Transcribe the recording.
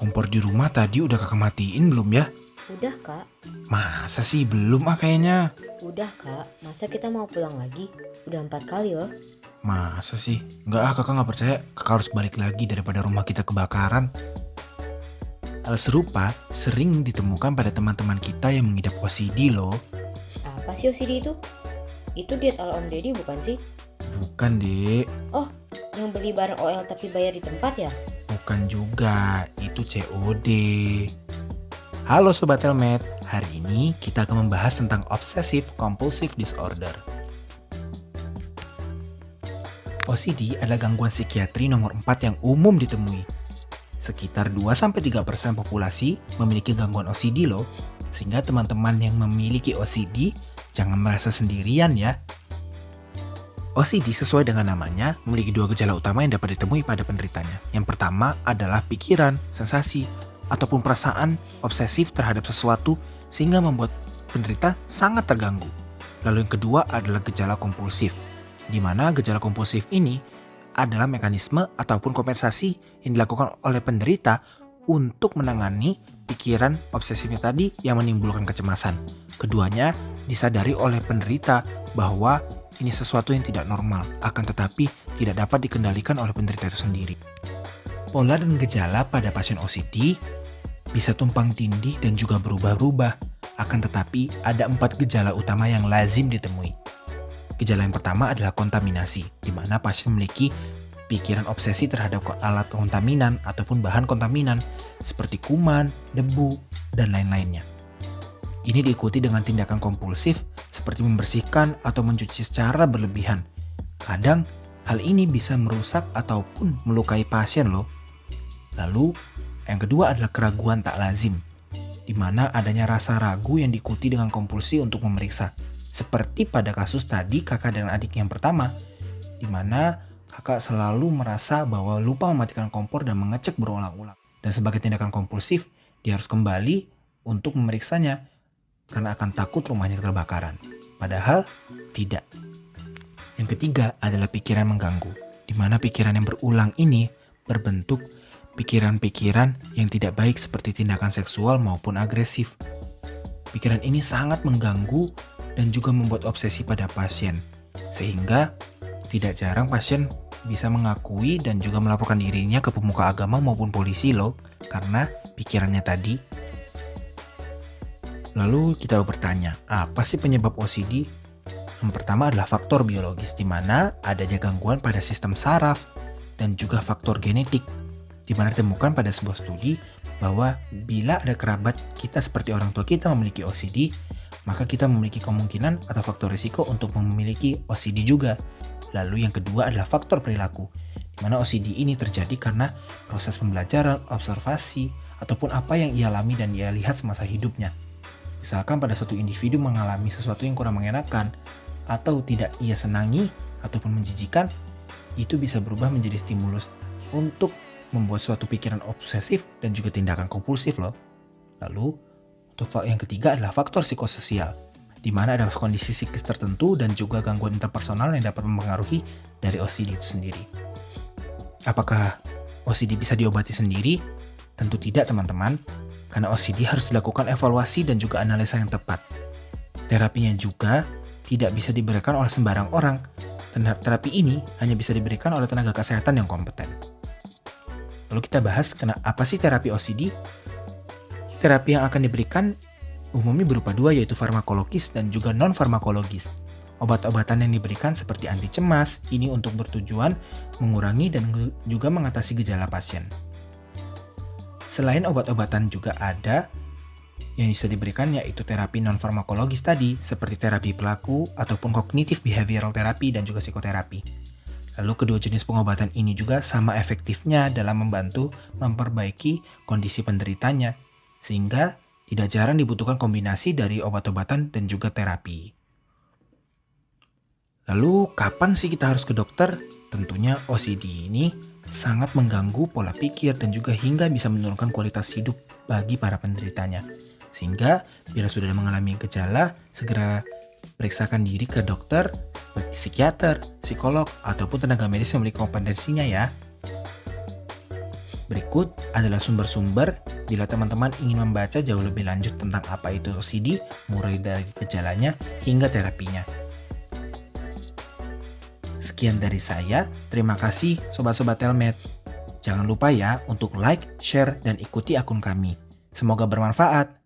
Kompor di rumah tadi udah kakak matiin belum ya? Udah kak, Masa sih belum kayaknya. udah kak, masa kita mau pulang lagi? Udah 4 kali loh. Masa sih? Enggak kakak nggak percaya. Kakak harus balik lagi daripada rumah kita kebakaran. Hal serupa sering ditemukan pada teman-teman kita yang mengidap OCD loh. Apa sih OCD itu? Itu diet ala Om Deddy bukan sih? Bukan dek, Oh, yang beli barang OL tapi bayar di tempat ya? bukan juga. Itu COD. Halo Sobat Helmet, hari ini kita akan membahas tentang Obsessive Compulsive Disorder. OCD adalah gangguan psikiatri nomor 4 yang umum ditemui. Sekitar 2-3% populasi memiliki gangguan OCD loh. Sehingga teman-teman yang memiliki OCD jangan merasa sendirian ya. OCD sesuai dengan namanya memiliki dua gejala utama yang dapat ditemui pada penderitanya. Yang pertama adalah pikiran, sensasi, ataupun perasaan obsesif terhadap sesuatu sehingga membuat penderita sangat terganggu. Lalu yang kedua adalah gejala kompulsif, di mana gejala kompulsif ini adalah mekanisme ataupun kompensasi yang dilakukan oleh penderita untuk menangani pikiran obsesifnya tadi yang menimbulkan kecemasan. Keduanya disadari oleh penderita bahwa ini sesuatu yang tidak normal, akan tetapi tidak dapat dikendalikan oleh penderita itu sendiri. Pola dan gejala pada pasien OCD bisa tumpang tindih dan juga berubah-ubah, akan tetapi ada 4 gejala utama yang lazim ditemui. Gejala yang pertama adalah kontaminasi, di mana pasien memiliki pikiran obsesi terhadap alat kontaminan ataupun bahan kontaminan seperti kuman, debu, dan lain-lainnya. Ini diikuti dengan tindakan kompulsif seperti membersihkan atau mencuci secara berlebihan. Kadang hal ini bisa merusak ataupun melukai pasien loh. Lalu yang kedua adalah keraguan tak lazim, di mana adanya rasa ragu yang diikuti dengan kompulsi untuk memeriksa. Seperti pada kasus tadi kakak dan adik yang pertama, di mana kakak selalu merasa bahwa lupa mematikan kompor dan mengecek berulang-ulang. Dan sebagai tindakan kompulsif, dia harus kembali untuk memeriksanya karena akan takut rumahnya kebakaran. Padahal tidak. Yang ketiga adalah pikiran mengganggu, di mana pikiran yang berulang ini berbentuk pikiran-pikiran yang tidak baik seperti tindakan seksual maupun agresif. Pikiran ini sangat mengganggu dan juga membuat obsesi pada pasien, sehingga tidak jarang pasien bisa mengakui dan juga melaporkan dirinya ke pemuka agama maupun polisi loh, karena pikirannya tadi. Lalu kita bertanya, apa sih penyebab OCD? Yang pertama adalah faktor biologis, di mana adanya gangguan pada sistem saraf dan juga faktor genetik, di mana ditemukan pada sebuah studi bahwa bila ada kerabat kita seperti orang tua kita memiliki OCD, maka kita memiliki kemungkinan atau faktor risiko untuk memiliki OCD juga. Lalu yang kedua adalah faktor perilaku, di mana OCD ini terjadi karena proses pembelajaran, observasi, ataupun apa yang ia alami dan ia lihat semasa hidupnya. Misalkan pada suatu individu mengalami sesuatu yang kurang mengenakan atau tidak ia senangi ataupun menjijikan, itu bisa berubah menjadi stimulus untuk membuat suatu pikiran obsesif dan juga tindakan kompulsif loh. Lalu, untuk yang ketiga adalah faktor psikososial, di mana ada kondisi psikis tertentu dan juga gangguan interpersonal yang dapat mempengaruhi dari OCD itu sendiri. Apakah OCD bisa diobati sendiri? Tentu tidak teman-teman, karena OCD harus dilakukan evaluasi dan juga analisa yang tepat. Terapinya juga tidak bisa diberikan oleh sembarang orang, dan terapi ini hanya bisa diberikan oleh tenaga kesehatan yang kompeten. Lalu kita bahas apa sih terapi OCD? Terapi yang akan diberikan umumnya berupa dua, yaitu farmakologis dan juga non-farmakologis. Obat-obatan yang diberikan seperti anti cemas, ini untuk bertujuan mengurangi dan juga mengatasi gejala pasien. Selain obat-obatan juga ada yang bisa diberikan, yaitu terapi non-farmakologis tadi, seperti terapi pelaku ataupun cognitive behavioral therapy dan juga psikoterapi. Lalu kedua jenis pengobatan ini juga sama efektifnya dalam membantu memperbaiki kondisi penderitanya, sehingga tidak jarang dibutuhkan kombinasi dari obat-obatan dan juga terapi. Lalu kapan sih kita harus ke dokter? Tentunya OCD ini sangat mengganggu pola pikir dan juga hingga bisa menurunkan kualitas hidup bagi para penderitanya. Sehingga bila sudah mengalami gejala, segera periksakan diri ke dokter, psikiater, psikolog, ataupun tenaga medis yang memiliki kompetensinya ya. Berikut adalah sumber-sumber bila teman-teman ingin membaca jauh lebih lanjut tentang apa itu OCD, mulai dari gejalanya hingga terapinya. Sekian dari saya, terima kasih Sobat-Sobat Telmed. Jangan lupa ya untuk like, share, dan ikuti akun kami. Semoga bermanfaat.